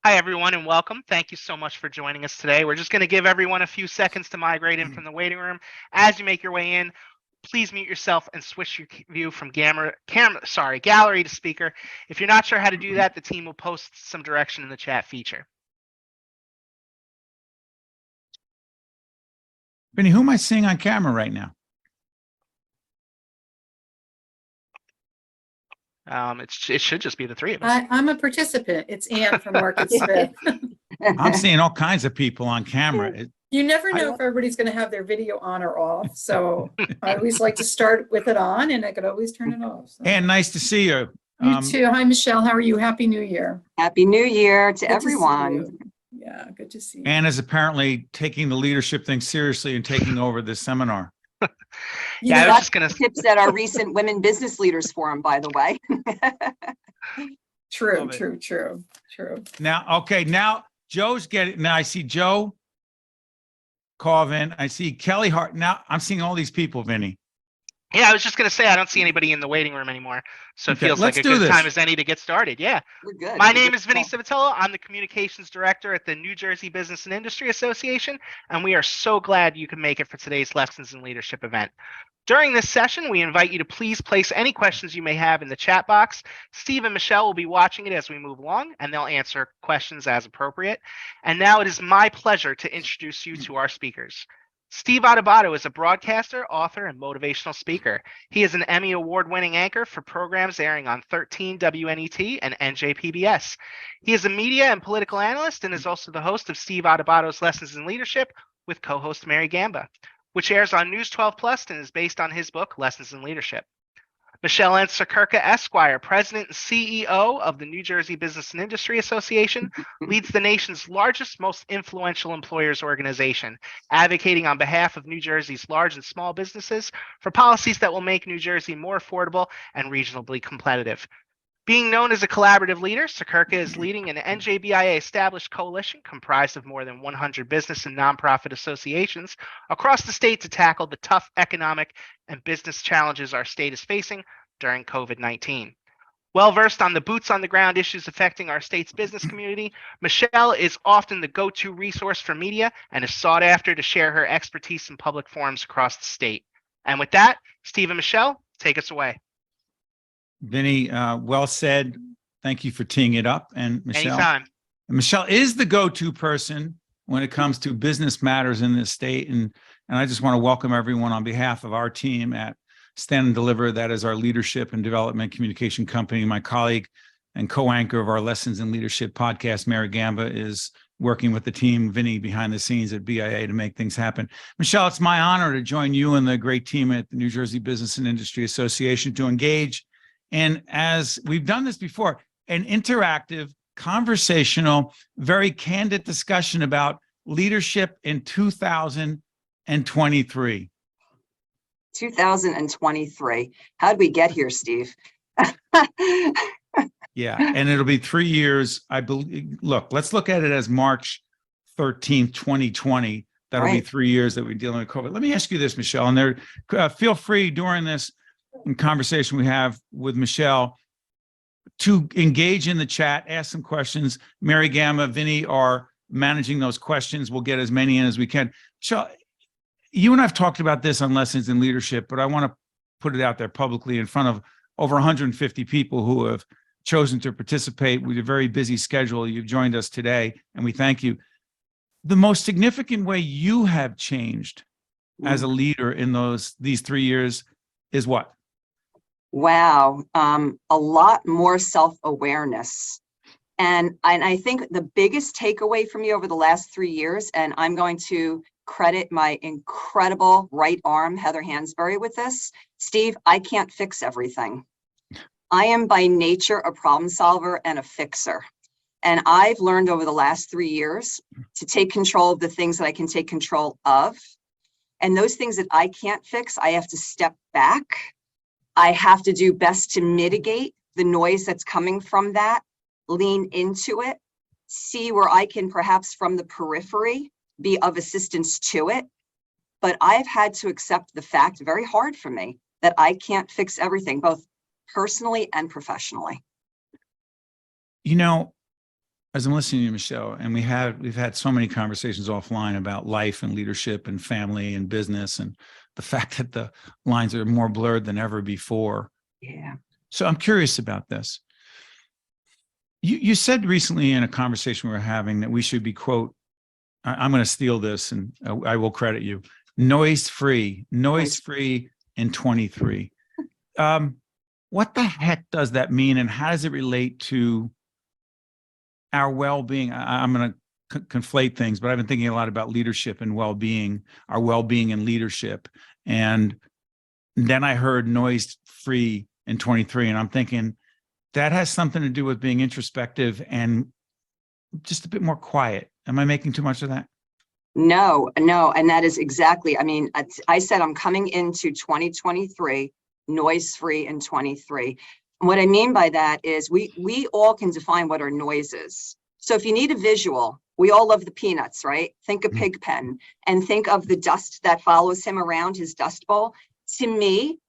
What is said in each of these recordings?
Hi, everyone, and welcome. Thank you so much for joining us today. We're just going to give everyone a few seconds to migrate in from the waiting room. As you make your way in, please mute yourself and switch your view from gallery to speaker. If you're not sure how to do that, the team will post some direction in the chat feature. Vinny, who am I seeing on camera right now? It should just be the three of us. I'm a participant. It's Ann from Market Smith. I'm seeing all kinds of people on camera. You never know if everybody's going to have their video on or off. So I always like to start with it on, and I could always turn it off. So. And nice to see you. You too. Hi, Michelle. How are you? Happy New Year. Happy New Year to Good everyone. To yeah, good to see you. Ann is apparently taking the leadership thing seriously and taking over this seminar. Yeah, I was just gonna tips at our recent Women Business Leaders Forum, by the way. True. Now, okay, now Joe's getting. Now I see Joe Colvin. I see Kelly Hart. Now I'm seeing all these people, Vinny. Yeah, I was just going to say, I don't see anybody in the waiting room anymore. So it feels like a good time as any to get started. Yeah. We're good. My name is Vinny Civitello. I'm the communications director at the New Jersey Business and Industry Association, and we are so glad you could make it for today's Lessons in Leadership event. During this session, we invite you to please place any questions you may have in the chat box. Steve and Michelle will be watching it as we move along, and they'll answer questions as appropriate. And now it is my pleasure to introduce you to our speakers. Steve Adubato is a broadcaster, author, and motivational speaker. He is an Emmy Award-winning anchor for programs airing on 13 WNET and NJPBS. He is a media and political analyst and is also the host of Steve Adubato's Lessons in Leadership with co-host Mary Gamba, which airs on News 12 Plus and is based on his book, Lessons in Leadership. Michele Siekerka, Esquire, President and CEO of the New Jersey Business and Industry Association, leads the nation's largest, most influential employers organization, advocating on behalf of New Jersey's large and small businesses for policies that will make New Jersey more affordable and regionally competitive. Being known as a collaborative leader, Siekerka is leading an NJBIA established coalition comprised of more than 100 business and nonprofit associations across the state to tackle the tough economic and business challenges our state is facing during COVID-19. Well-versed on the boots-on-the-ground issues affecting our state's business community, Michele is often the go-to resource for media and is sought after to share her expertise in public forums across the state. And with that, Steve and Michele, take us away. Vinny, well said. Thank you for teeing it up. And Michele, anytime. Michele is the go-to person when it comes to business matters in this state. And I just want to welcome everyone on behalf of our team at Stand and Deliver. That is our leadership and development communication company. My colleague and co-anchor of our Lessons in Leadership podcast, Mary Gamba, is working with the team, Vinny, behind the scenes at BIA to make things happen. Michele, it's my honor to join you and the great team at the New Jersey Business and Industry Association to engage. And as we've done this before, an interactive, conversational, very candid discussion about leadership in 2023. 2023. How did we get here, Steve? Yeah, and it'll be 3 years, I believe. Look, let's look at it as March 13th, 2020. That'll be 3 years that we're dealing with COVID. Let me ask you this, Michele, and feel free during this conversation we have with Michele to engage in the chat, ask some questions. Mary Gamba, Vinny are managing those questions. We'll get as many in as we can. Michele, you and I've talked about this on Lessons in Leadership, but I want to put it out there publicly in front of over 150 people who have chosen to participate with a very busy schedule. You've joined us today, and we thank you. The most significant way you have changed as a leader in these 3 years is what? Wow, a lot more self-awareness. And I think the biggest takeaway for me over the last 3 years, and I'm going to credit my incredible right arm, Heather Hansberry, with this. Steve, I can't fix everything. I am by nature a problem solver and a fixer. And I've learned over the last 3 years to take control of the things that I can take control of. And those things that I can't fix, I have to step back. I have to do best to mitigate the noise that's coming from that, lean into it, see where I can perhaps from the periphery be of assistance to it. But I've had to accept the fact, very hard for me, that I can't fix everything, both personally and professionally. You know, as I'm listening to you, Michele, and we've had so many conversations offline about life and leadership and family and business, and the fact that the lines are more blurred than ever before. Yeah. So I'm curious about this. You said recently in a conversation we were having that we should be, quote, I'm going to steal this and I will credit you, noise-free in 23. What the heck does that mean, and how does it relate to our well-being? I'm going to conflate things, but I've been thinking a lot about leadership and well-being, our well-being and leadership. And then I heard noise-free in 23, and I'm thinking that has something to do with being introspective and just a bit more quiet. Am I making too much of that? No, no. And that is exactly, I mean, I said I'm coming into 2023 noise-free in 23. What I mean by that is we all can define what our noise is. So if you need a visual, we all love the Peanuts, right? Think of Pigpen and think of the dust that follows him around his dust bowl. To me,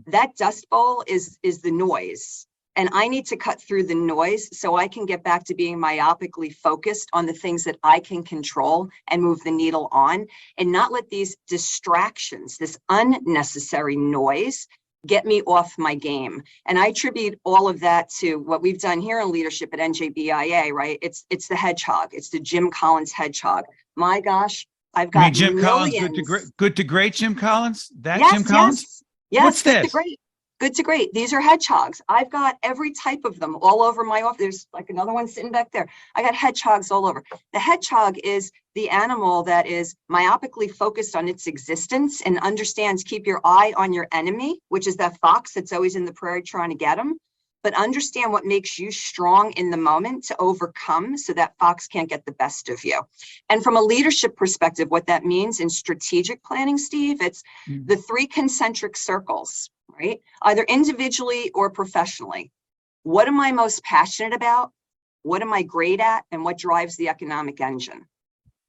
that dust bowl is the noise. And I need to cut through the noise so I can get back to being myopically focused on the things that I can control and move the needle on, and not let these distractions, this unnecessary noise, get me off my game. And I attribute all of that to what we've done here in leadership at NJBIA, right? It's the hedgehog. It's the Jim Collins hedgehog. My gosh, I've got Jim millions. Collins, good to great Jim Collins? That Yes, Jim Collins? Yes, What's good this? to great. Good to great. These are hedgehogs. I've got every type of them all over my office. There's like another one sitting back there. I got hedgehogs all over. The hedgehog is the animal that is myopically focused on its existence and understands keep your eye on your enemy, which is that fox that's always in the prairie trying to get him. But understand what makes you strong in the moment to overcome so that fox can't get the best of you. And from a leadership perspective, what that means in strategic planning, Steve, it's the 3 concentric circles, right? Either individually or professionally. What am I most passionate about? What am I great at? And what drives the economic engine?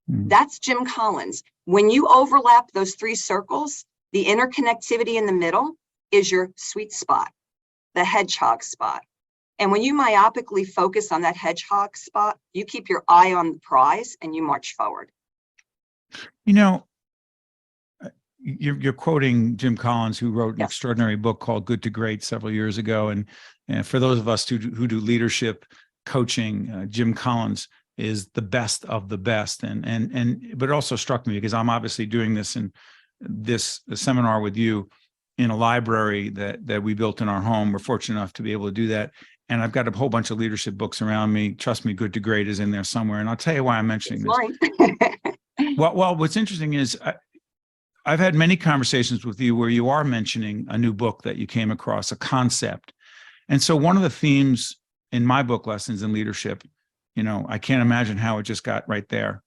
That's Jim Collins. When you overlap those 3 circles, the interconnectivity in the middle is your sweet spot, the hedgehog spot. And when you myopically focus on that hedgehog spot, you keep your eye on the prize and you march forward. You know, you're quoting Jim Collins, who wrote an extraordinary book called Good to Great several years ago. And for those of us who do leadership coaching, Jim Collins is the best of the best. But it also struck me because I'm obviously doing this in this seminar with you in a library that we built in our home. We're fortunate enough to be able to do that. And I've got a whole bunch of leadership books around me. Trust me, Good to Great is in there somewhere. And I'll tell you why I'm mentioning this. Well, what's interesting is I've had many conversations with you where you are mentioning a new book that you came across, a concept. And so one of the themes in my book, Lessons in Leadership, you know, I can't imagine how it just got right there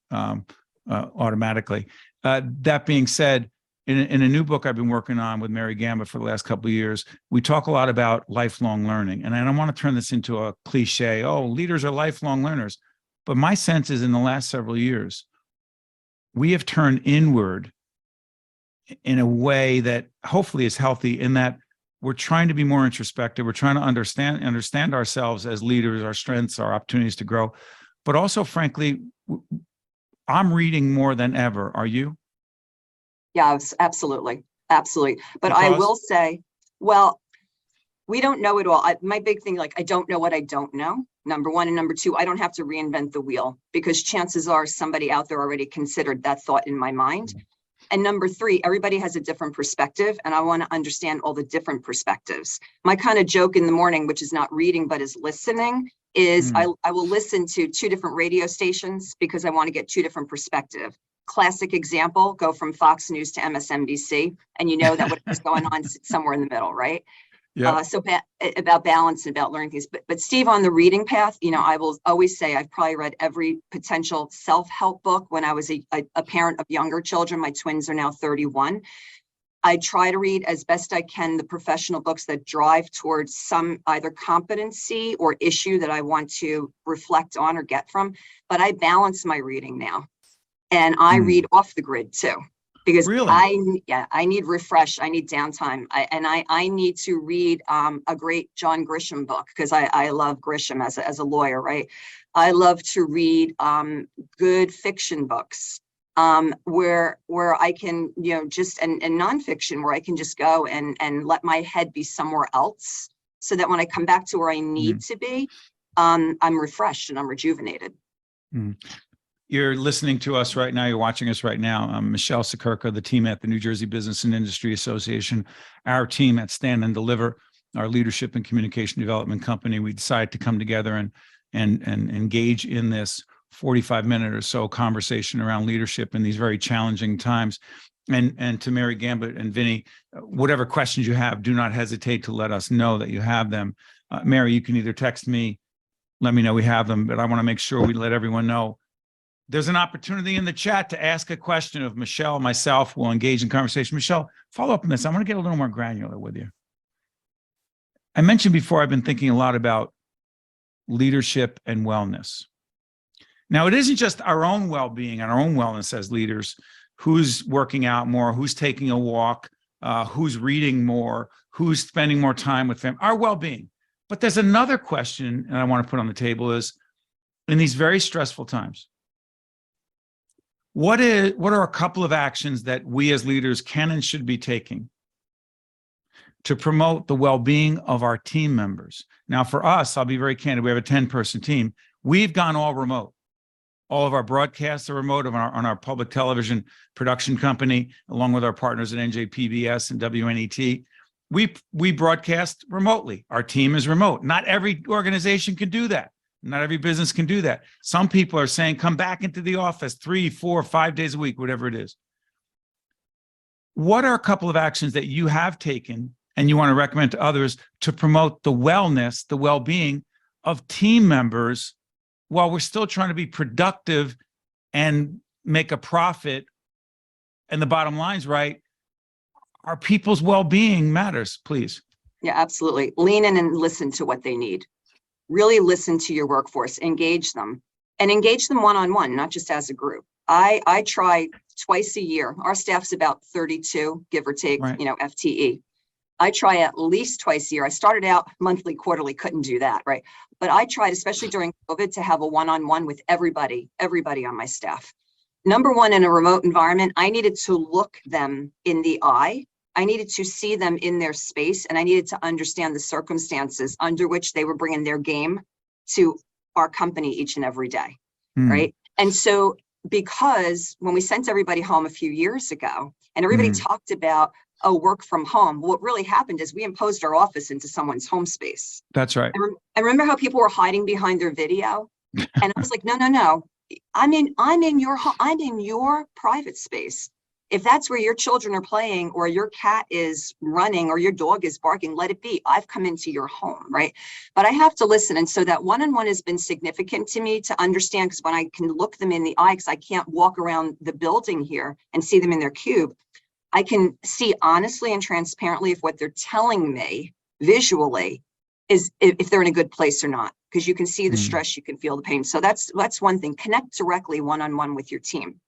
automatically. That being said, in a new book I've been working on with Mary Gamba for the last couple of years, we talk a lot about lifelong learning. And I don't want to turn this into a cliche, oh, leaders are lifelong learners. But my sense is in the last several years, we have turned inward in a way that hopefully is healthy, in that we're trying to be more introspective. We're trying to understand ourselves as leaders, our strengths, our opportunities to grow. But also, frankly, I'm reading more than ever. Are you? Yeah, absolutely. Absolutely. But I will say, well, we don't know it all. My big thing, like, I don't know what I don't know, number one. And number two, I don't have to reinvent the wheel, because chances are somebody out there already considered that thought in my mind. And number three, everybody has a different perspective, and I want to understand all the different perspectives. My kind of joke in the morning, which is not reading, but is listening, is I will listen to 2 different radio stations because I want to get 2 different perspectives. Classic example, go from Fox News to MSNBC, and you know that what's going on somewhere in the middle, right? Yeah. So about balance and about learning things. But Steve, on the reading path, you know, I will always say I've probably read every potential self-help book when I was a parent of younger children. My twins are now 31. I try to read as best I can the professional books that drive towards some either competency or issue that I want to reflect on or get from. But I balance my reading now. And I read off the grid too, because Really? I need refresh. I need downtime. I need to read a great John Grisham book, because I love Grisham as a lawyer, right? I love to read good fiction books, where I can, just and nonfiction, where I can just go and let my head be somewhere else, so that when I come back to where I need to be, I'm refreshed and I'm rejuvenated. You're listening to us right now. You're watching us right now. I'm Michele Siekerka, the team at the New Jersey Business and Industry Association, our team at Stand and Deliver, our leadership and communication development company. We decided to come together and engage in this 45-minute or so conversation around leadership in these very challenging times. And to Mary Gambit and Vinny, whatever questions you have, do not hesitate to let us know that you have them. Mary, you can either text me, let me know we have them, but I want to make sure we let everyone know there's an opportunity in the chat to ask a question of Michele. Myself will engage in conversation. Michele, follow up on this. I want to get a little more granular with you. I mentioned before, I've been thinking a lot about leadership and wellness. Now, it isn't just our own well-being and our own wellness as leaders, who's working out more, who's taking a walk, who's reading more, who's spending more time with family, our well-being. But there's another question, and I want to put on the table is, in these very stressful times, what are a couple of actions that we as leaders can and should be taking to promote the well-being of our team members? Now, for us, I'll be very candid, we have a 10-person team. We've gone all remote. All of our broadcasts are remote on our public television production company, along with our partners at NJBIA and WNET. We broadcast remotely. Our team is remote. Not every organization can do that. Not every business can do that. Some people are saying, come back into the office 3, 4, 5 days a week, whatever it is. What are a couple of actions that you have taken and you want to recommend to others to promote the wellness, the well-being of team members while we're still trying to be productive and make a profit? And the bottom line's right. Our people's well-being matters, please. Yeah, absolutely. Lean in and listen to what they need. Really listen to your workforce, engage them, and engage them one-on-one, not just as a group. I try twice a year. Our staff's about 32, give or take, right, FTE. I try at least twice a year. I started out monthly, quarterly, couldn't do that, right? But I tried, especially during COVID, to have a one-on-one with everybody on my staff. Number one, in a remote environment, I needed to look them in the eye. I needed to see them in their space, and I needed to understand the circumstances under which they were bringing their game to our company each and every day, right? And so, because when we sent everybody home a few years ago, and everybody talked about, oh, work from home, what really happened is we imposed our office into someone's home space. That's right. And remember how people were hiding behind their video? And I was like, no, I'm in your private space. If that's where your children are playing, or your cat is running, or your dog is barking, let it be. I've come into your home, right? But I have to listen. And so that one-on-one has been significant to me to understand, because when I can look them in the eye, because I can't walk around the building here and see them in their cube, I can see honestly and transparently if what they're telling me visually is if they're in a good place or not, because you can see the stress, you can feel the pain. So that's one thing. Connect directly one-on-one with your team.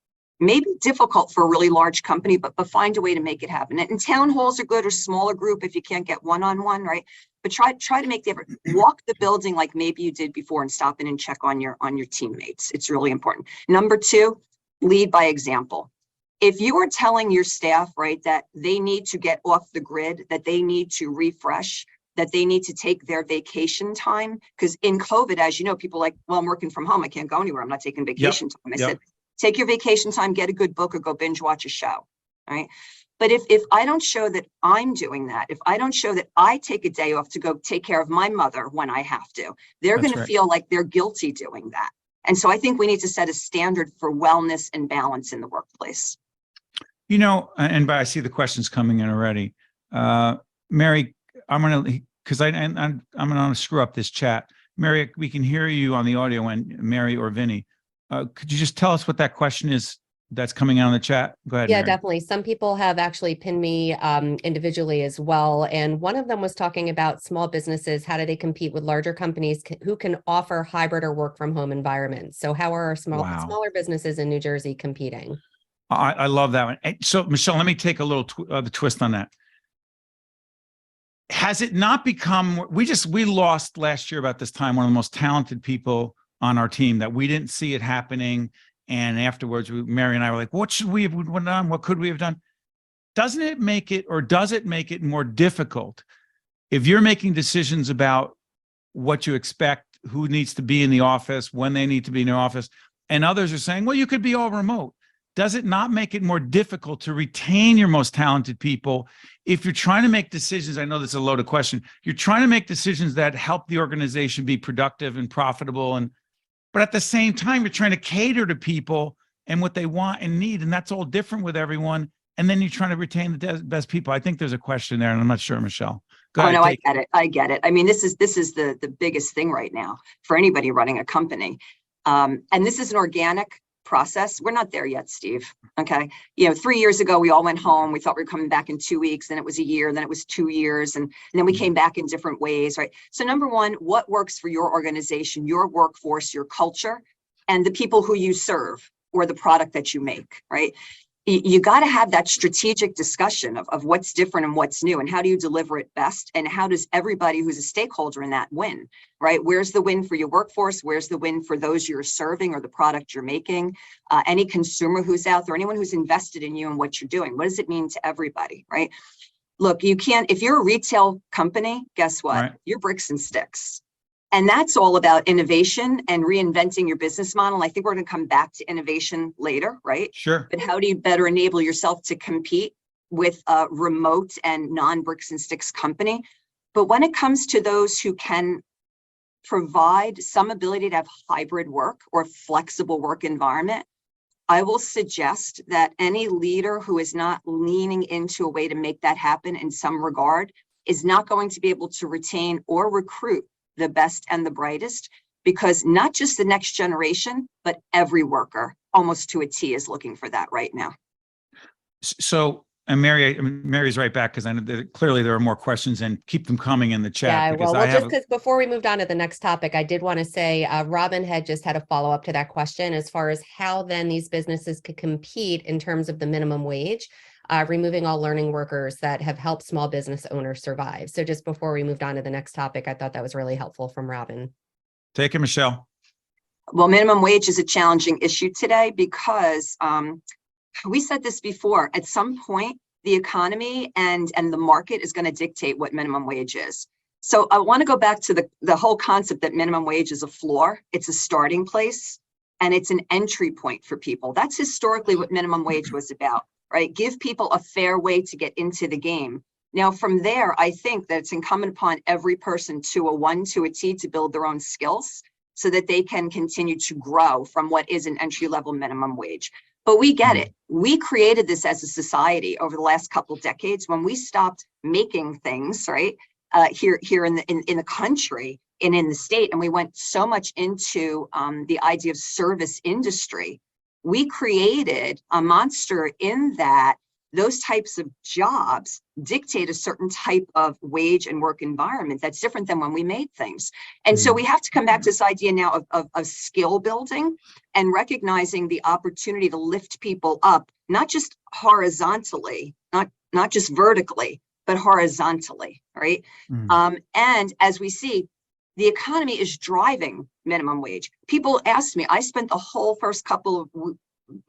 Maybe difficult for a really large company, but find a way to make it happen. And town halls are good, or smaller group if you can't get one-on-one, right? But try to make the effort. Walk the building like maybe you did before, and stop in and check on your teammates. It's really important. Number two, lead by example. If you are telling your staff, right, that they need to get off the grid, that they need to refresh, that they need to take their vacation time, because in COVID, as you know, people are like, well, I'm working from home, I can't go anywhere, I'm not taking vacation time. I said, take your vacation time, get a good book, or go binge watch a show, right? But if I don't show that I'm doing that, if I don't show that I take a day off to go take care of my mother when I have to, they're going to feel like they're guilty doing that. And so I think we need to set a standard for wellness and balance in the workplace. You know, and I see the questions coming in already. Mary, I'm gonna screw up this chat. Mary, we can hear you on the audio, and Mary or Vinny. Could you just tell us what that question is that's coming out in the chat? Go ahead. Yeah, Mary. definitely. Some people have actually pinned me individually as well. And one of them was talking about small businesses. How do they compete with larger companies who can offer hybrid or work from home environments? So how are our smaller businesses in New Jersey competing? I love that one. So Michele, let me take a little the twist on that. Has it not become, we lost last year about this time, one of the most talented people on our team that we didn't see it happening. And afterwards, Mary and I were like, what should we have done? What could we have done? Doesn't it make it, or does it make it more difficult if you're making decisions about what you expect, who needs to be in the office, when they need to be in the office, and others are saying, well, you could be all remote? Does it not make it more difficult to retain your most talented people if you're trying to make decisions? I know that's a loaded question. You're trying to make decisions that help the organization be productive and profitable, but at the same time, you're trying to cater to people and what they want and need, and that's all different with everyone. And then you're trying to retain the best people. I think there's a question there, and I'm not sure, Michele. Go ahead, no, I get it. I get it. I mean, this is the biggest thing right now for anybody running a company. And this is an organic process. We're not there yet, Steve. Okay. 3 years ago, we all went home. We thought we were coming back in 2 weeks. Then it was a year. Then it was 2 years. And then we came back in different ways, right? So number one, what works for your organization, your workforce, your culture, and the people who you serve or the product that you make, right? You got to have that strategic discussion of what's different and what's new and how do you deliver it best, and how does everybody who's a stakeholder in that win, right? Where's the win for your workforce? Where's the win for those you're serving or the product you're making? Any consumer who's out there, anyone who's invested in you and what you're doing, what does it mean to everybody, right? Look, you can't, if you're a retail company, guess what? Right. You're bricks and sticks. And that's all about innovation and reinventing your business model. I think we're going to come back to innovation later, right? Sure. But how do you better enable yourself to compete with a remote and non-bricks and sticks company? But when it comes to those who can provide some ability to have hybrid work or flexible work environment, I will suggest that any leader who is not leaning into a way to make that happen in some regard is not going to be able to retain or recruit the best and the brightest, because not just the next generation, but every worker almost to a T is looking for that right now. So, and Mary's right back, because I know that clearly there are more questions, and keep them coming in the chat. Yeah, because well, just because before we moved on to the next topic, I did want to say Robin had just had a follow-up to that question as far as how then these businesses could compete in terms of the minimum wage, removing all learning workers that have helped small business owners survive. So just before we moved on to the next topic, I thought that was really helpful from Robin. Take it, Michele. Well, minimum wage is a challenging issue today because we said this before, at some point, the economy and the market is going to dictate what minimum wage is. So I want to go back to the whole concept that minimum wage is a floor. It's a starting place and it's an entry point for people. That's historically what minimum wage was about, right? Give people a fair way to get into the game. Now, from there, I think that it's incumbent upon every person to a T to build their own skills so that they can continue to grow from what is an entry-level minimum wage. But we get it. We created this as a society over the last couple of decades when we stopped making things, right, here in the country and in the state, and we went so much into the idea of service industry. We created a monster in that those types of jobs dictate a certain type of wage and work environment that's different than when we made things. And so we have to come back to this idea now of skill building and recognizing the opportunity to lift people up, not just horizontally, not just vertically, but horizontally, right? And as we see, the economy is driving minimum wage. People ask me, I spent the whole first couple of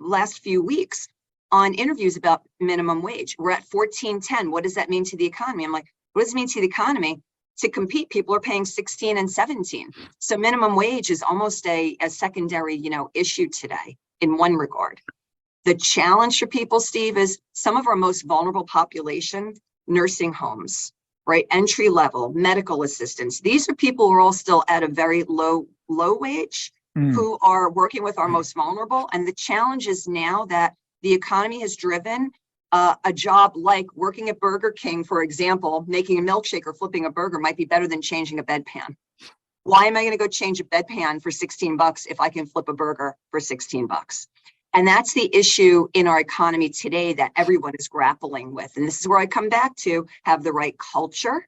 last few weeks on interviews about minimum wage. We're at $14.10. What does that mean to the economy? I'm like, what does it mean to the economy? To compete, people are paying 16 and 17. So minimum wage is almost a secondary, issue today in one regard. The challenge for people, Steve, is some of our most vulnerable population, nursing homes, right? Entry level, medical assistants. These are people who are all still at a very low wage, who are working with our most vulnerable. And the challenge is now that the economy has driven a job like working at Burger King, for example, making a milkshake or flipping a burger might be better than changing a bedpan. Why am I going to go change a bedpan for 16 bucks if I can flip a burger for 16 bucks? And that's the issue in our economy today that everyone is grappling with. And this is where I come back to have the right culture,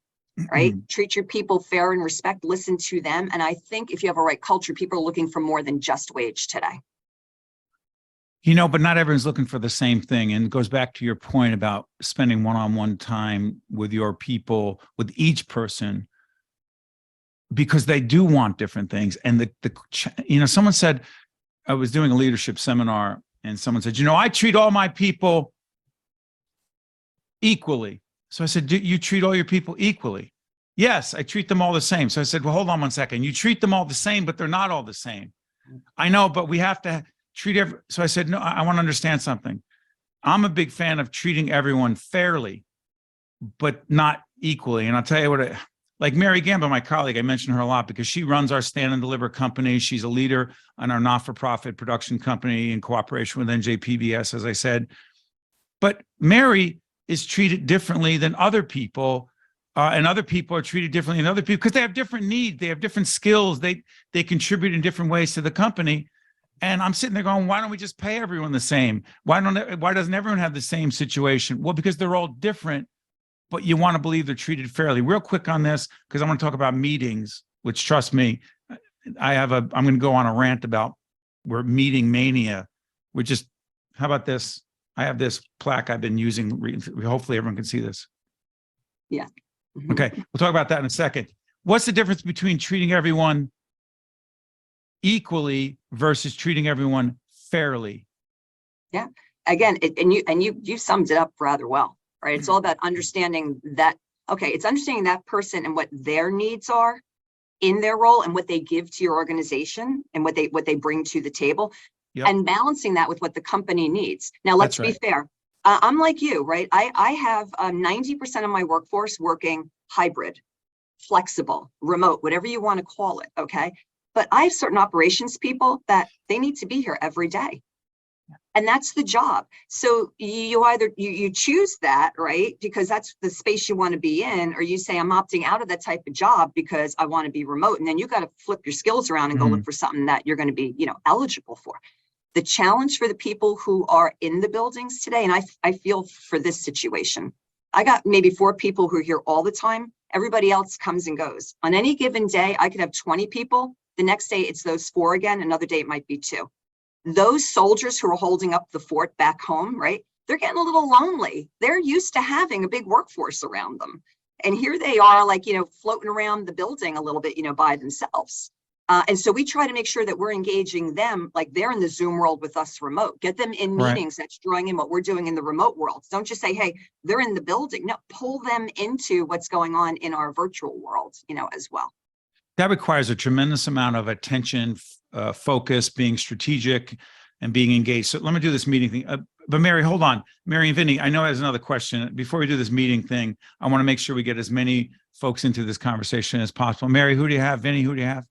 right? Treat your people fair and respect, listen to them. And I think if you have a right culture, people are looking for more than just wage today. But not everyone's looking for the same thing. And it goes back to your point about spending one-on-one time with your people, with each person, because they do want different things. And someone said, I was doing a leadership seminar and someone said, I treat all my people equally. So I said, do you treat all your people equally? Yes, I treat them all the same. So I said, well, hold on one second. You treat them all the same, but they're not all the same. I know, but we have to treat so I said, no, I want to understand something. I'm a big fan of treating everyone fairly, but not equally. And I'll tell you what, like Mary Gamba, my colleague, I mentioned her a lot because she runs our Stand and Deliver company. She's a leader on our not-for-profit production company in cooperation with NJPBS, as I said. But Mary is treated differently than other people, and other people are treated differently than other people because they have different needs, they have different skills, they contribute in different ways to the company. And I'm sitting there going, why don't we just pay everyone the same? Why doesn't everyone have the same situation? Well, because they're all different, but you want to believe they're treated fairly. Real quick on this, because I want to talk about meetings, which, trust me, I'm going to go on a rant about we're meeting mania. How about this? I have this plaque I've been using. Hopefully everyone can see this. Yeah. Okay, we'll talk about that in a second. What's the difference between treating everyone equally versus treating everyone fairly? Yeah. Again, you summed it up rather well, right? It's all about understanding that, okay, it's understanding that person and what their needs are in their role and what they give to your organization and what they bring to the table. Yep. And balancing that with what the company needs. Now, let's be fair. I'm like you, right? I have 90% of my workforce working hybrid, flexible, remote, whatever you want to call it, okay? But I have certain operations people that they need to be here every day. And that's the job. So you choose that, right? Because that's the space you want to be in, or you say, I'm opting out of that type of job because I want to be remote. And then you got to flip your skills around and go look for something that you're going to be, eligible for. The challenge for the people who are in the buildings today, and I feel for this situation, I got maybe 4 people who are here all the time. Everybody else comes and goes. On any given day, I could have 20 people. The next day, it's those 4 again. Another day, it might be 2. Those soldiers who are holding up the fort back home, right? They're getting a little lonely. They're used to having a big workforce around them. And here they are, like, floating around the building a little bit, by themselves. And so we try to make sure that we're engaging them like they're in the Zoom world with us remote. Get them in meetings that's drawing in what we're doing in the remote world. Don't just say, hey, they're in the building. No, pull them into what's going on in our virtual world, as well. That requires a tremendous amount of attention, focus, being strategic, and being engaged. So let me do this meeting thing. But Mary, hold on. Mary and Vinny, I know there's another question. Before we do this meeting thing, I want to make sure we get as many folks into this conversation as possible. Mary, who do you have? Vinny, who do you have?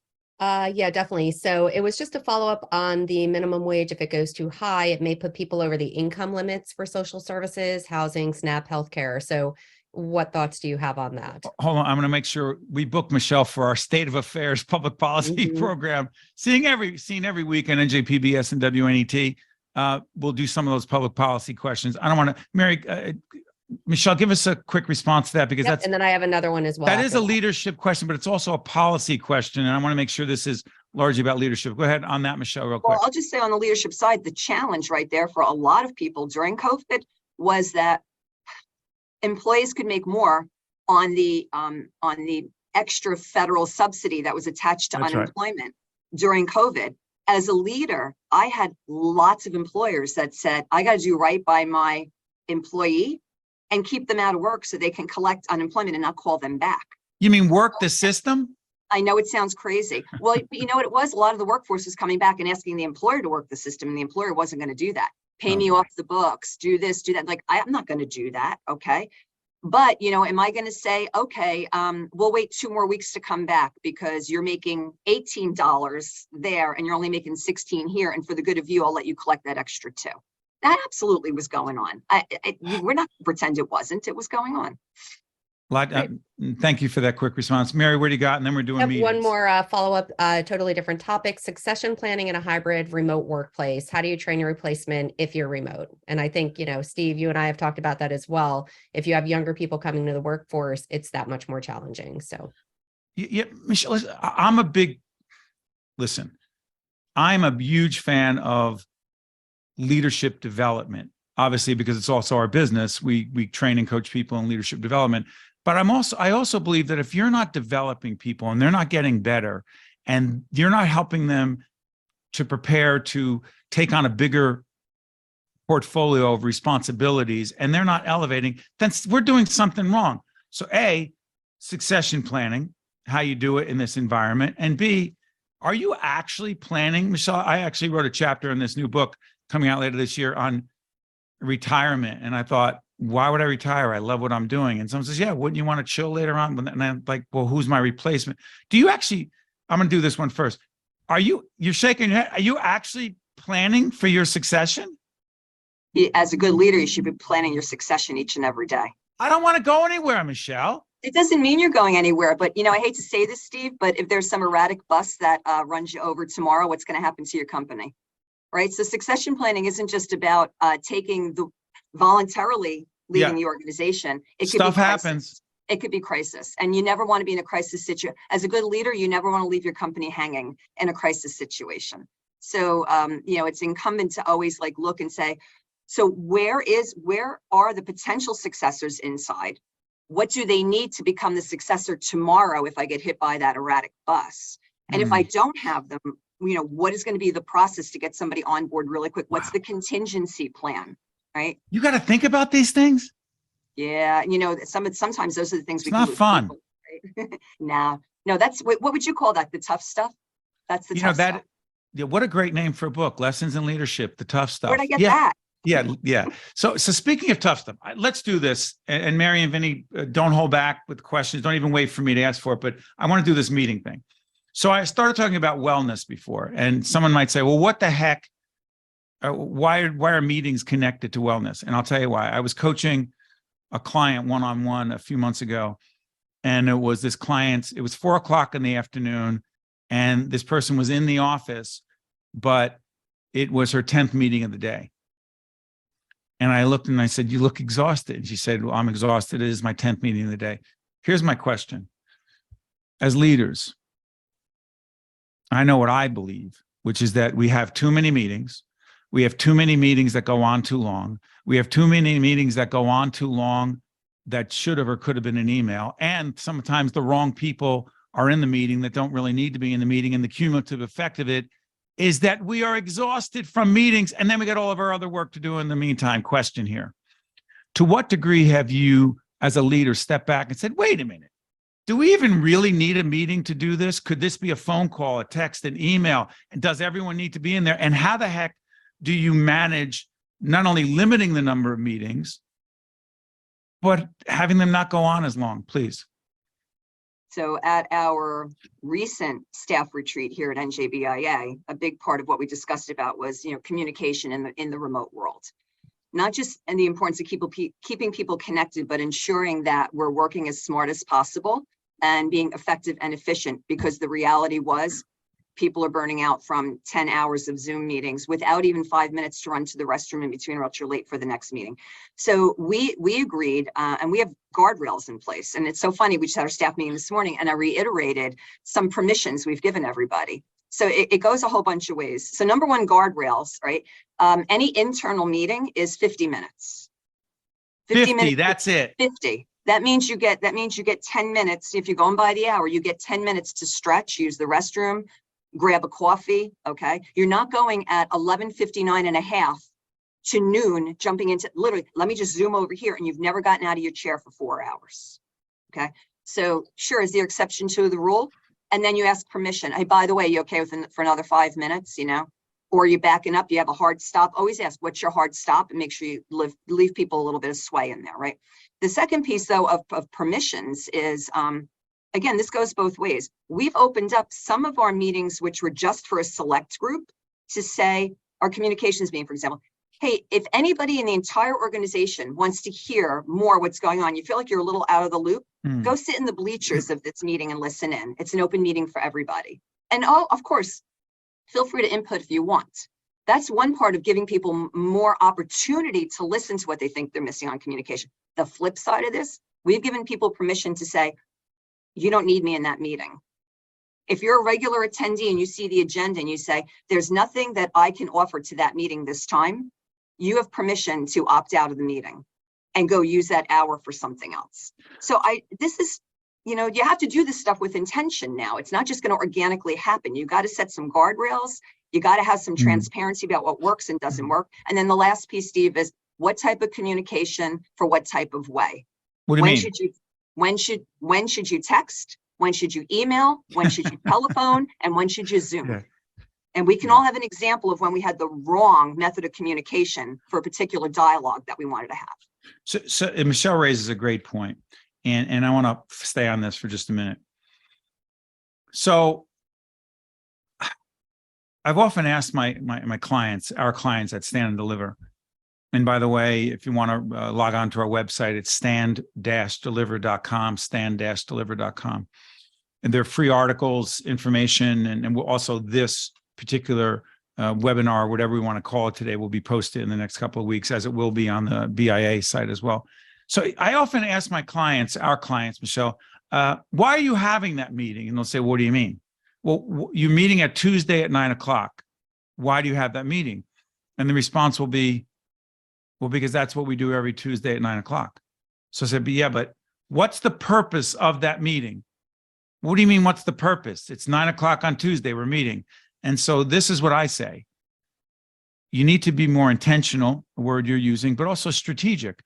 Yeah, definitely. So it was just a follow up on the minimum wage. If it goes too high, it may put people over the income limits for social services, housing, SNAP, healthcare. So what thoughts do you have on that? Hold on. I'm going to make sure we book Michele for our State of Affairs public policy program. Seen every week on NJPBS and WNET. We'll do some of those public policy questions. I don't want to, Mary, Michele, give us a quick response to that, because and then I have another one as well. That is a leadership question, but it's also a policy question. And I want to make sure this is largely about leadership. Go ahead on that, Michele, real quick. Well, I'll just say on the leadership side, the challenge right there for a lot of people during COVID was that employees could make more on the extra federal subsidy that was attached to unemployment during COVID. As a leader, I had lots of employers that said, I got to do right by my employee and keep them out of work so they can collect unemployment and not call them back. You mean work the system? I know it sounds crazy. Well, you know what it was? A lot of the workforce was coming back and asking the employer to work the system, and the employer wasn't going to do that. Pay me off the books, do this, do that. Like, I'm not going to do that. Okay. But, am I going to say, okay, we'll wait 2 more weeks to come back because you're making $18 there and you're only making 16 here. And for the good of you, I'll let you collect that extra 2. That absolutely was going on. We're not going to pretend it wasn't. It was going on. Thank you for that quick response. Mary, what do you got? And then we're doing meetings. One more follow-up, totally different topic, succession planning in a hybrid remote workplace. How do you train your replacement if you're remote? And I think, Steve, you and I have talked about that as well. If you have younger people coming to the workforce, it's that much more challenging. So, yeah, Michele, I'm a huge fan of leadership development. Obviously, because it's also our business, we train and coach people in leadership development. But I also believe that if you're not developing people and they're not getting better, and you're not helping them to prepare to take on a bigger portfolio of responsibilities, and they're not elevating, then we're doing something wrong. So A, succession planning, how you do it in this environment, and B, are you actually planning, Michelle? I actually wrote a chapter in this new book coming out later this year on retirement. And I thought, why would I retire? I love what I'm doing. And someone says, yeah, wouldn't you want to chill later on? And I'm like, well, who's my replacement? Do you actually, I'm going to do this one first. You're shaking your head. Are you actually planning for your succession? As a good leader, you should be planning your succession each and every day. I don't want to go anywhere, Michelle. It doesn't mean you're going anywhere, but I hate to say this, Steve, but if there's some erratic bus that runs you over tomorrow, what's going to happen to your company? Right? So succession planning isn't just about taking the voluntarily leaving the organization. It could Stuff be crisis. happens. It could be crisis, and you never want to be in a crisis situation. As a good leader, you never want to leave your company hanging in a crisis situation. So, it's incumbent to always look and say, so where are the potential successors inside? What do they need to become the successor tomorrow if I get hit by that erratic bus? And if I don't have them, what is going to be the process to get somebody on board really quick? What's the contingency plan, right? You got to think about these things. Yeah, sometimes those are the things it's not fun. People, right? No, that's what would you call that? The tough stuff? That's the tough stuff. Yeah, what a great name for a book, Lessons in Leadership, the tough stuff. Where'd I get that? Yeah. So speaking of tough stuff, let's do this. And Mary and Vinny, don't hold back with questions. Don't even wait for me to ask for it, but I want to do this meeting thing. So I started talking about wellness before, and someone might say, well, what the heck? Why are meetings connected to wellness? And I'll tell you why. I was coaching a client one-on-one a few months ago, and it was this client, it was 4:00 in the afternoon, and this person was in the office, but it was her 10th meeting of the day. And I looked and I said, you look exhausted. And she said, well, I'm exhausted. It is my 10th meeting of the day. Here's my question. As leaders, I know what I believe, which is that we have too many meetings. We have too many meetings that go on too long. We have too many meetings that go on too long that should have or could have been an email. And sometimes the wrong people are in the meeting that don't really need to be in the meeting. And the cumulative effect of it is that we are exhausted from meetings, and then we got all of our other work to do in the meantime. Question here. To what degree have you, as a leader, stepped back and said, wait a minute, do we even really need a meeting to do this? Could this be a phone call, a text, an email? And does everyone need to be in there? And how the heck do you manage not only limiting the number of meetings, but having them not go on as long, please? So at our recent staff retreat here at NJBIA, a big part of what we discussed about was, communication in the remote world. Not just in the importance of keeping people connected, but ensuring that we're working as smart as possible and being effective and efficient, because the reality was people are burning out from 10 hours of Zoom meetings without even 5 minutes to run to the restroom in between, or else you're late for the next meeting. So we agreed, and we have guardrails in place. And it's so funny, we just had our staff meeting this morning, and I reiterated some permissions we've given everybody. So it goes a whole bunch of ways. So number one, guardrails, right? Any internal meeting is 50 minutes. 50 minutes, that's it. 50. That means you get 10 minutes. If you're going by the hour, you get 10 minutes to stretch, use the restroom, grab a coffee, okay? You're not going at 11:59 and a half to noon, jumping into literally, let me just zoom over here, and you've never gotten out of your chair for 4 hours, okay? So sure, is there exception to the rule? And then you ask permission. Hey, by the way, you okay for another 5 minutes, or you're backing up, you have a hard stop. Always ask, what's your hard stop? And make sure you leave people a little bit of sway in there, right? The second piece, though, of permissions is, again, this goes both ways. We've opened up some of our meetings, which were just for a select group, to say, our communications meeting, for example, hey, if anybody in the entire organization wants to hear more what's going on, you feel like you're a little out of the loop, go sit in the bleachers of this meeting and listen in. It's an open meeting for everybody. And of course, feel free to input if you want. That's one part of giving people more opportunity to listen to what they think they're missing on communication. The flip side of this, we've given people permission to say, you don't need me in that meeting. If you're a regular attendee and you see the agenda and you say, there's nothing that I can offer to that meeting this time, you have permission to opt out of the meeting and go use that hour for something else. So this is, you know, you have to do this stuff with intention now. It's not just going to organically happen. You got to set some guardrails. You got to have some transparency about what works and doesn't work. And then the last piece, Steve, is what type of communication for what type of way. What do you mean? When should you text? When should you email? When should you telephone? And when should you Zoom? Yeah. And we can all have an example of when we had the wrong method of communication for a particular dialogue that we wanted to have. So Michele raises a great point, and I want to stay on this for just a minute. So I've often asked my clients, our clients at Stand and Deliver, and by the way, if you want to log on to our website, it's stand-deliver.com, stand-deliver.com. And there are free articles, information, and also this particular webinar, whatever we want to call it today, will be posted in the next couple of weeks, as it will be on the BIA site as well. So I often ask my clients, our clients, Michele, why are you having that meeting? And they'll say, what do you mean? Well, you're meeting at Tuesday at 9 o'clock. Why do you have that meeting? And the response will be, well, because that's what we do every Tuesday at 9 o'clock. So I said, but yeah, but what's the purpose of that meeting? What do you mean, what's the purpose? It's 9 o'clock on Tuesday, we're meeting. And so this is what I say. You need to be more intentional, a word you're using, but also strategic.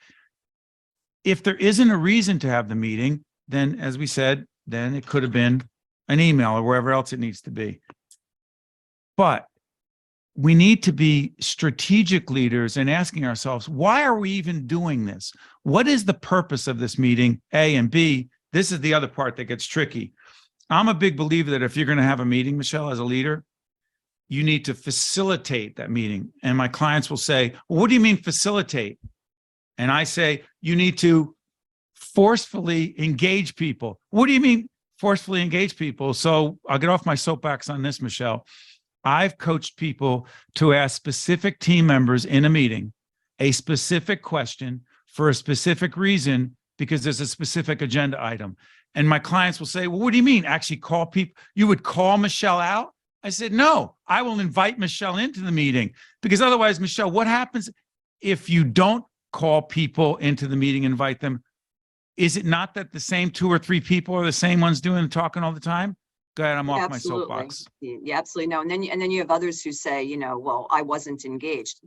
If there isn't a reason to have the meeting, then as we said, then it could have been an email or wherever else it needs to be. But we need to be strategic leaders and asking ourselves, why are we even doing this? What is the purpose of this meeting? A, and B, this is the other part that gets tricky. I'm a big believer that if you're going to have a meeting, Michele, as a leader, you need to facilitate that meeting. And my clients will say, well, what do you mean facilitate? And I say, you need to forcefully engage people. What do you mean forcefully engage people? So I'll get off my soapbox on this, Michele. I've coached people to ask specific team members in a meeting a specific question for a specific reason, because there's a specific agenda item. And my clients will say, well, what do you mean? Actually call people? You would call Michele out? I said, no, I will invite Michele into the meeting, because otherwise, Michele, what happens if you don't call people into the meeting, invite them? Is it not that the same 2 or 3 people are the same ones doing and talking all the time? Go ahead, I'm off my soapbox. Yeah, absolutely. No. And then you have others who say, you know, well, I wasn't engaged.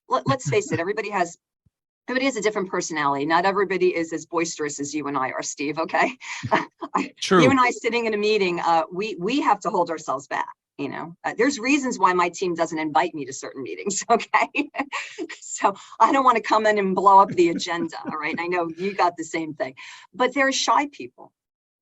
Let's face it, everybody has a different personality. Not everybody is as boisterous as you and I are, Steve, okay? True. You and I sitting in a meeting, we have to hold ourselves back. You know, there's reasons why my team doesn't invite me to certain meetings. Okay. So I don't want to come in and blow up the agenda. All right. I know you got the same thing, but there are shy people,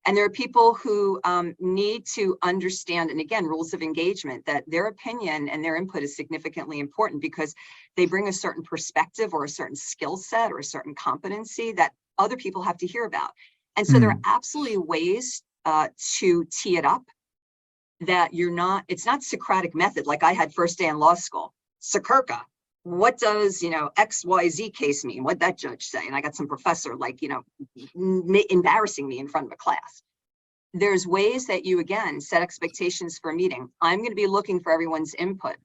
and there are people who need to understand, and again, rules of engagement, that their opinion and their input is significantly important, because they bring a certain perspective or a certain skill set or a certain competency that other people have to hear about. And so there are absolutely ways to tee it up that it's not Socratic method like I had first day in law school. Siekerka, what does, XYZ case mean? What'd that judge say? And I got some professor embarrassing me in front of a class. There's ways that you, again, set expectations for a meeting. I'm going to be looking for everyone's input.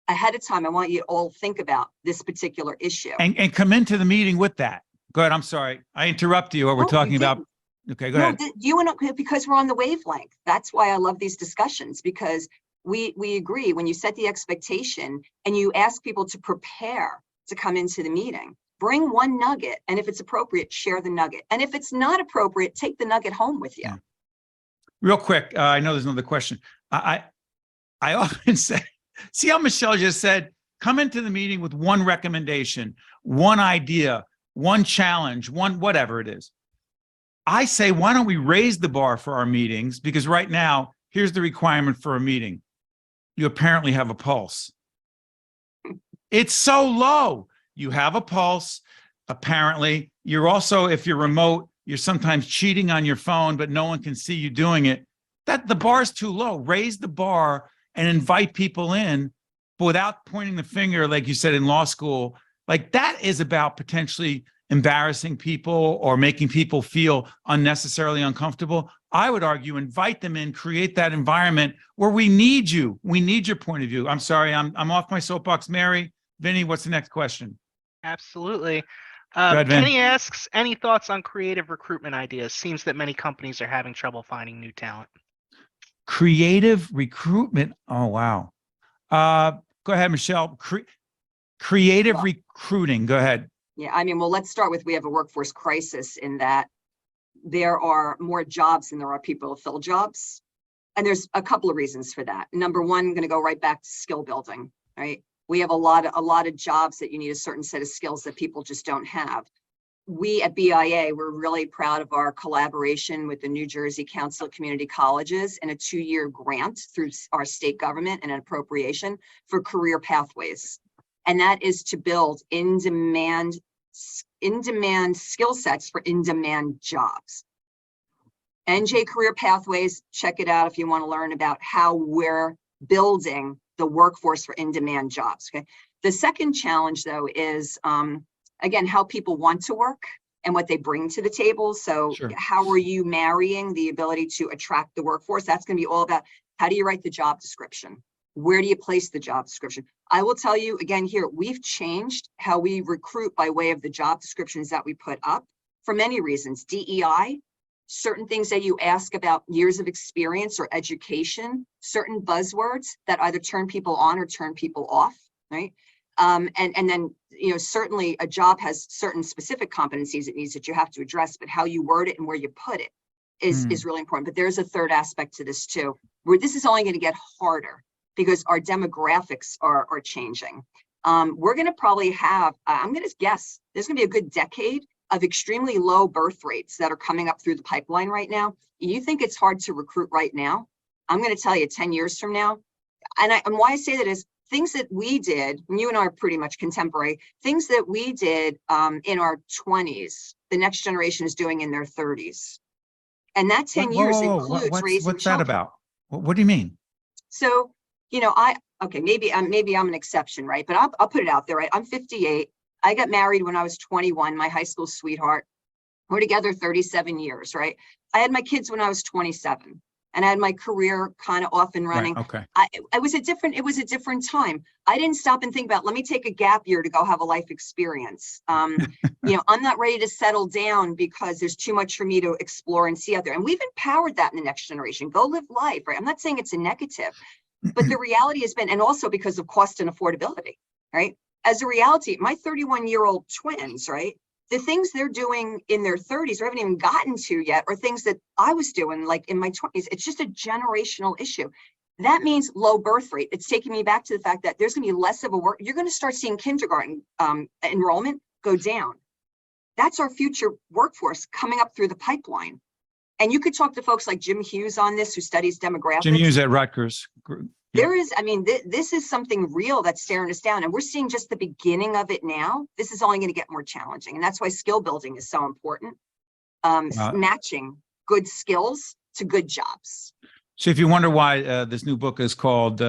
Ahead of time, I want you to all think about this particular issue. And come into the meeting with that. Go ahead, I'm sorry. I interrupt you, or we're talking about. Okay, go ahead. Because we're on the wavelength. That's why I love these discussions, because we agree. When you set the expectation and you ask people to prepare to come into the meeting, bring one nugget, and if it's appropriate, share the nugget. And if it's not appropriate, take the nugget home with you. Yeah. Real quick, I know there's another question. I often say, see how Michele just said, come into the meeting with one recommendation, one idea, one challenge, one whatever it is. I say, why don't we raise the bar for our meetings? Because right now, here's the requirement for a meeting. You apparently have a pulse. It's so low. You have a pulse. Apparently, you're also, if you're remote, you're sometimes cheating on your phone, but no one can see you doing it. That the bar is too low. Raise the bar and invite people in, but without pointing the finger, like you said in law school. Like that is about potentially embarrassing people or making people feel unnecessarily uncomfortable. I would argue, invite them in, create that environment where we need you. We need your point of view. I'm sorry, I'm off my soapbox. Mary, Vinny, what's the next question? Absolutely. Go ahead, Vin. Kenny asks, any thoughts on creative recruitment ideas? Seems that many companies are having trouble finding new talent. Creative recruitment. Oh, wow. Go ahead, Michelle. Creative Well, recruiting. Go ahead. Yeah, I mean, well, let's start with, we have a workforce crisis in that there are more jobs than there are people to fill jobs. And there's a couple of reasons for that. Number one, I'm going to go right back to skill building, right? We have a lot of jobs that you need a certain set of skills that people just don't have. We at BIA, we're really proud of our collaboration with the New Jersey Council of Community Colleges and a 2-year grant through our state government and an appropriation for career pathways. And that is to build in-demand skill sets for in-demand jobs. NJ Career Pathways, check it out if you want to learn about how we're building the workforce for in-demand jobs. Okay. The second challenge, though, is again, how people want to work and what they bring to the table. So Sure. How are you marrying the ability to attract the workforce? That's going to be all about how do you write the job description? Where do you place the job description? I will tell you again here, we've changed how we recruit by way of the job descriptions that we put up for many reasons. DEI, certain things that you ask about years of experience or education, certain buzzwords that either turn people on or turn people off, right? And then, certainly a job has certain specific competencies it needs that you have to address, but how you word it and where you put it is really important. But there's a third aspect to this too, where this is only going to get harder because our demographics are changing. We're going to probably have, I'm going to guess, there's going to be a good decade of extremely low birth rates that are coming up through the pipeline right now. You think it's hard to recruit right now? I'm going to tell you 10 years from now. And why I say that is things that we did, and you and I are pretty much contemporary, things that we did in our 20s, the next generation is doing in their 30s. And that 10 years includes raising what's children. that about? What do you mean? So, maybe I'm an exception, right? But I'll put it out there, right? I'm 58. I got married when I was 21, my high school sweetheart. We're together 37 years, right? I had my kids when I was 27 and I had my career kind of off and running. Right, okay. It was a different time. I didn't stop and think about, let me take a gap year to go have a life experience. I'm not ready to settle down because there's too much for me to explore and see out there. And we've empowered that in the next generation. Go live life, right? I'm not saying it's a negative, but the reality has been, and also because of cost and affordability, right? As a reality, my 31-year-old twins, right? The things they're doing in their 30s or haven't even gotten to yet are things that I was doing like in my 20s. It's just a generational issue. That means low birth rate. It's taking me back to the fact that there's going to be less of a work. You're going to start seeing kindergarten enrollment go down. That's our future workforce coming up through the pipeline. And you could talk to folks like Jim Hughes on this, who studies demographics. Jim Hughes at Rutgers. There is, this is something real that's staring us down, and we're seeing just the beginning of it now. This is only going to get more challenging. And that's why skill building is so important. Matching good skills to good jobs. So if you wonder why this new book is called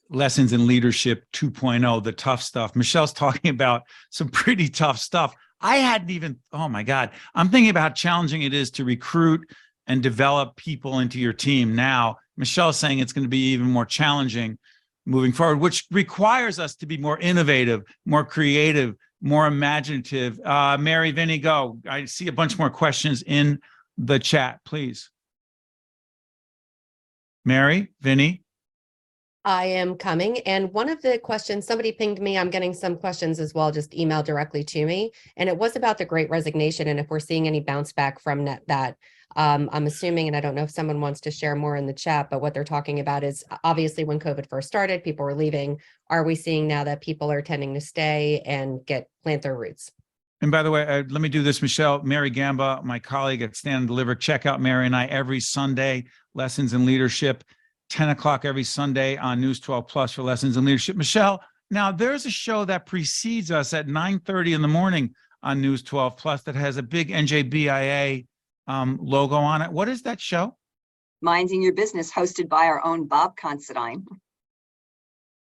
Lessons in Leadership 2.0, the tough stuff, Michelle's talking about some pretty tough stuff. I hadn't even, oh my God, I'm thinking about how challenging it is to recruit and develop people into your team now. Michelle's saying it's going to be even more challenging moving forward, which requires us to be more innovative, more creative, more imaginative. Mary, Vinny, go. I see a bunch more questions in the chat, please. Mary, Vinny. I am coming. And one of the questions, somebody pinged me, I'm getting some questions as well, just emailed directly to me. And it was about the Great Resignation and if we're seeing any bounce back from that. I'm assuming, and I don't know if someone wants to share more in the chat, but what they're talking about is obviously when COVID first started, people were leaving. Are we seeing now that people are tending to stay and plant their roots? And by the way, let me do this, Michelle. Mary Gamba, my colleague at Stand and Deliver, check out Mary and I every Sunday, Lessons in Leadership, 10 o'clock every Sunday on News 12 Plus for Lessons in Leadership. Michelle, now there's a show that precedes us at 9:30 in the morning on News 12 Plus that has a big NJBIA logo on it. What is that show? Minding Your Business, hosted by our own Bob Considine.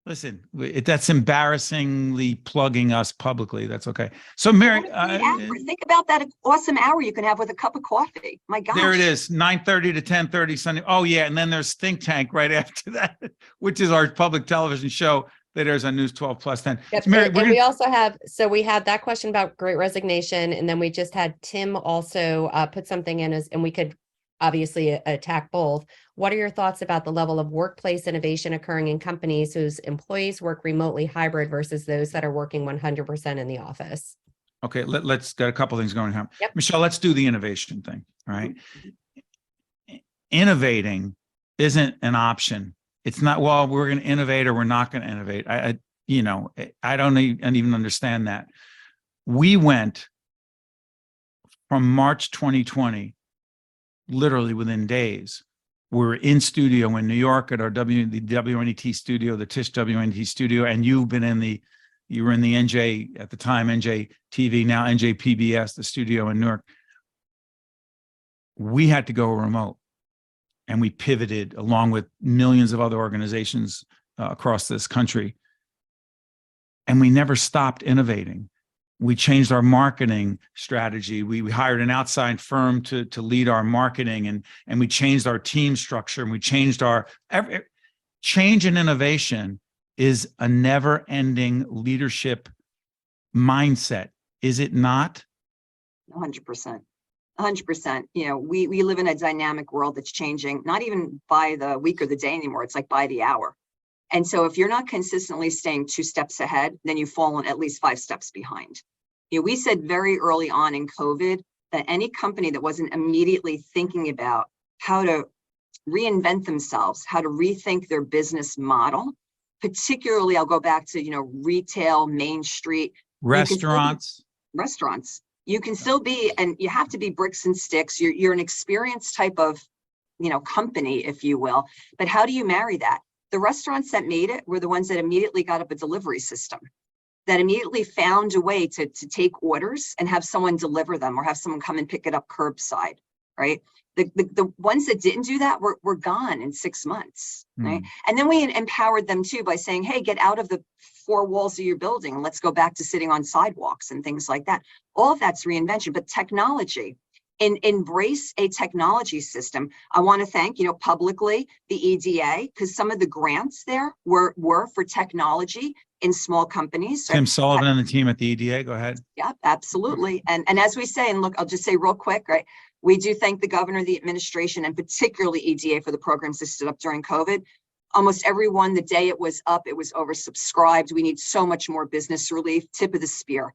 Listen, that's embarrassingly plugging us publicly. That's okay. So Mary, What a great hour. Think about that awesome hour you can have with a cup of coffee. My gosh. there it is, 9:30 to 10:30 Sunday. Oh yeah, and then there's Think Tank right after that, which is our public television show that airs on News 12 plus 10. Yep. So Mary, And we also have, so we had that question about Great Resignation, and then we just had Tim also put something in and we could obviously attack both. What are your thoughts about the level of workplace innovation occurring in companies whose employees work remotely hybrid versus those that are working 100% in the office? Okay, let's get a couple things going here. Yep. Michelle, let's do the innovation thing. All right. Innovating isn't an option. It's not, well, we're going to innovate or we're not going to innovate. I don't even understand that. We went from March 2020, literally within days. We were in studio in New York at our the WNET studio, the Tisch WNET studio, and you were in the NJ at the time, NJ TV, now NJ PBS, the studio in Newark. We had to go remote, and we pivoted along with millions of other organizations across this country. And we never stopped innovating. We changed our marketing strategy. We hired an outside firm to lead our marketing, and we changed our team structure, and we changed change and innovation is a never-ending leadership mindset. Is it not? 100%. 100%. You know, we live in a dynamic world that's changing, not even by the week or the day anymore. It's like by the hour. And so if you're not consistently staying 2 steps ahead, then you've fallen at least 5 steps behind. You know, we said very early on in COVID that any company that wasn't immediately thinking about how to reinvent themselves, how to rethink their business model, particularly I'll go back to, retail, Main Street. Restaurants. Restaurants. You can still be, and you have to be bricks and sticks. You're an experienced type of, company, if you will. But how do you marry that? The restaurants that made it were the ones that immediately got up a delivery system, that immediately found a way to take orders and have someone deliver them or have someone come and pick it up curbside, right? The ones that didn't do that were gone in 6 months, right? And then we empowered them too by saying, hey, get out of the 4 walls of your building and let's go back to sitting on sidewalks and things like that. All of that's reinvention, but technology. Embrace a technology system. I want to thank, publicly the EDA, because some of the grants there were for technology in small companies. Tim Sullivan and the team at the EDA, go ahead. Yeah, absolutely. And as we say, and look, I'll just say real quick, right? We do thank the governor, the administration, and particularly EDA for the programs that stood up during COVID. Almost everyone, the day it was up, it was oversubscribed. We need so much more business relief. Tip of the spear.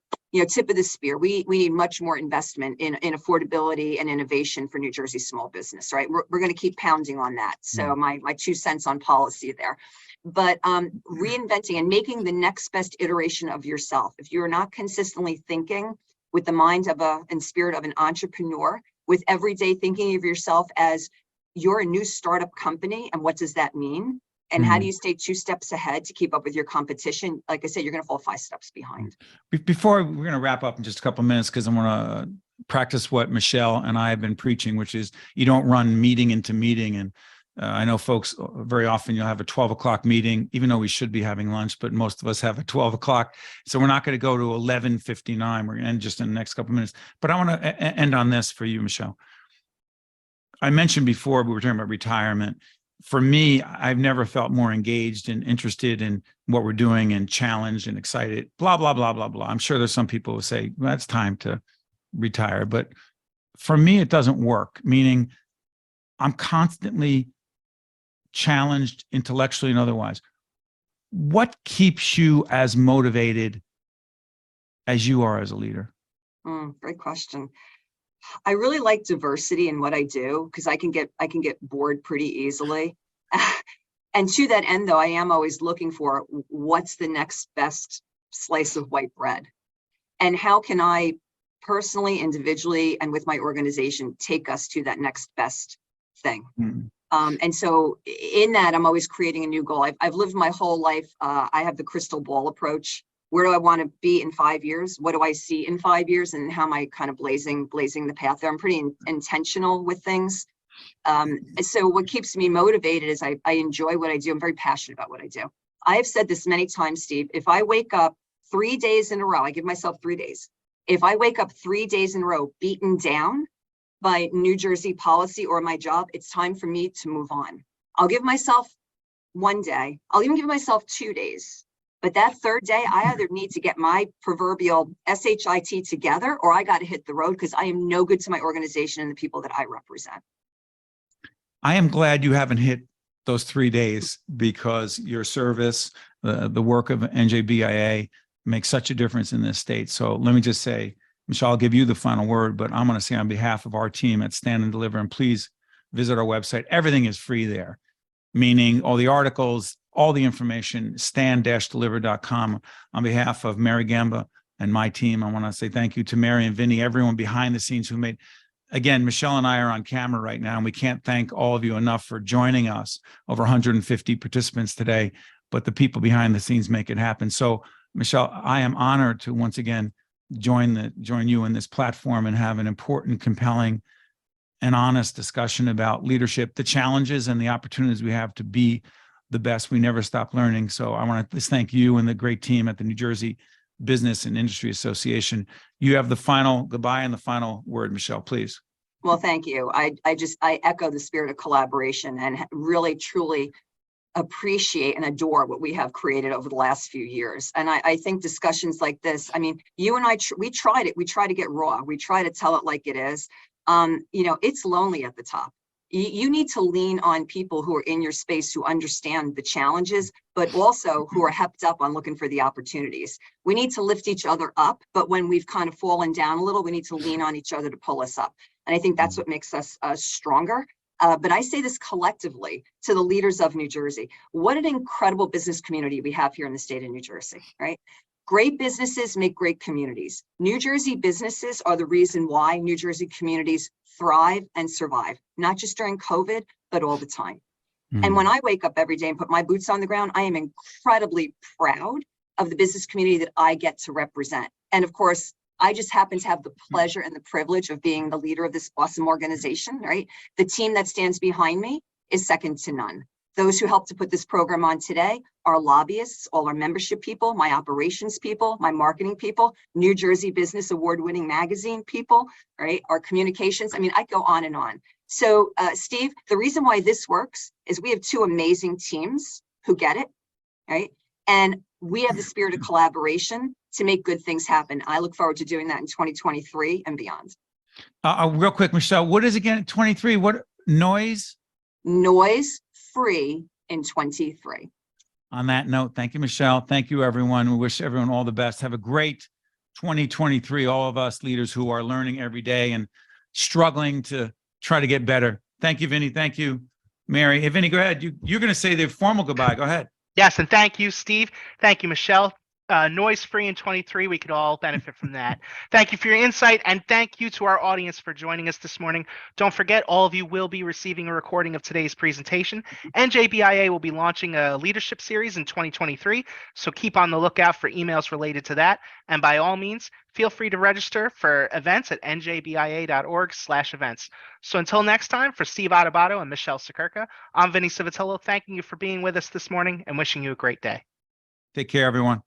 Tip of the spear. We need much more investment in affordability and innovation for New Jersey small business, right? We're going to keep pounding on that. So my 2 cents on policy there. But reinventing and making the next best iteration of yourself. If you're not consistently thinking with the mind and spirit of an entrepreneur, with every day thinking of yourself as you're a new startup company, and what does that mean? And how do you stay 2 steps ahead to keep up with your competition? Like I said, you're going to fall 5 steps behind. Before we're going to wrap up in just a couple of minutes, because I want to practice what Michelle and I have been preaching, which is you don't run meeting into meeting. And I know folks, very often you'll have a 12 o'clock meeting, even though we should be having lunch, but most of us have a 12 o'clock. So we're not going to go to 11:59. We're going to end just in the next couple of minutes. But I want to end on this for you, Michelle. I mentioned before, we were talking about retirement. For me, I've never felt more engaged and interested in what we're doing and challenged and excited, blah, blah, blah, blah, blah. I'm sure there's some people who say, well, it's time to retire. But for me, it doesn't work, meaning I'm constantly challenged intellectually and otherwise. What keeps you as motivated as you are as a leader? Great question. I really like diversity in what I do because I can get bored pretty easily. And to that end, though, I am always looking for what's the next best slice of white bread, and how can I personally, individually, and with my organization take us to that next best thing. And so in that, I'm always creating a new goal. I've lived my whole life. I have the crystal ball approach. Where do I want to be in 5 years? What do I see in 5 years? And how am I kind of blazing the path there? I'm pretty intentional with things. So what keeps me motivated is I enjoy what I do. I'm very passionate about what I do. I have said this many times, Steve, if I wake up 3 days in a row, I give myself 3 days. If I wake up 3 days in a row, beaten down by New Jersey policy or my job, it's time for me to move on. I'll give myself 1 day. I'll even give myself 2 days. But that third day, I either need to get my proverbial SHIT together, or I got to hit the road because I am no good to my organization and the people that I represent. I am glad you haven't hit those 3 days, because your service, the work of NJBIA makes such a difference in this state. So let me just say, Michele, I'll give you the final word, but I'm going to say on behalf of our team at Stand and Deliver, and please visit our website. Everything is free there, meaning all the articles, all the information, stand-deliver.com. On behalf of Mary Gamba and my team, I want to say thank you to Mary and Vinny, everyone behind the scenes who made. Again, Michele and I are on camera right now, and we can't thank all of you enough for joining us. Over 150 participants today, but the people behind the scenes make it happen. So, Michele, I am honored to once again join you in this platform and have an important, compelling, and honest discussion about leadership, the challenges and the opportunities we have to be the best. We never stop learning. So I want to thank you and the great team at the New Jersey Business and Industry Association. You have the final goodbye and the final word, Michele, please. Well, thank you. I echo the spirit of collaboration and really, truly appreciate and adore what we have created over the last few years. And I think discussions like this, I mean, you and I, we tried it. We try to get raw. We try to tell it like it is. It's lonely at the top. You need to lean on people who are in your space who understand the challenges, but also who are hepped up on looking for the opportunities. We need to lift each other up, but when we've kind of fallen down a little, we need to lean on each other to pull us up. And I think that's what makes us stronger. But I say this collectively to the leaders of New Jersey. What an incredible business community we have here in the state of New Jersey, right? Great businesses make great communities. New Jersey businesses are the reason why New Jersey communities thrive and survive, not just during COVID, but all the time. And when I wake up every day and put my boots on the ground, I am incredibly proud of the business community that I get to represent. And of course, I just happen to have the pleasure and the privilege of being the leader of this awesome organization, right? The team that stands behind me is second to none. Those who helped to put this program on today are lobbyists, all our membership people, my operations people, my marketing people, New Jersey Business Award-winning magazine people, right? Our communications. I mean, I go on and on. So, Steve, the reason why this works is we have two amazing teams who get it, right? And we have the spirit of collaboration to make good things happen. I look forward to doing that in 2023 and beyond. Real quick, Michele, what is again 23? What noise? Noise free in 23. On that note, thank you, Michele. Thank you, everyone. We wish everyone all the best. Have a great 2023. All of us leaders who are learning every day and struggling to try to get better. Thank you, Vinny. Thank you, Mary. Hey, Vinny, go ahead. You're going to say the formal goodbye. Go ahead. Yes, and thank you, Steve. Thank you, Michele. Noise-free in 23, we could all benefit from that. Thank you for your insight, and thank you to our audience for joining us this morning. Don't forget, all of you will be receiving a recording of today's presentation. NJBIA will be launching a leadership series in 2023, so keep on the lookout for emails related to that. And by all means, feel free to register for events at njbia.org/events. So until next time, for Steve Adubato and Michele Siekerka, I'm Vinny Civitello, thanking you for being with us this morning and wishing you a great day. Take care, everyone.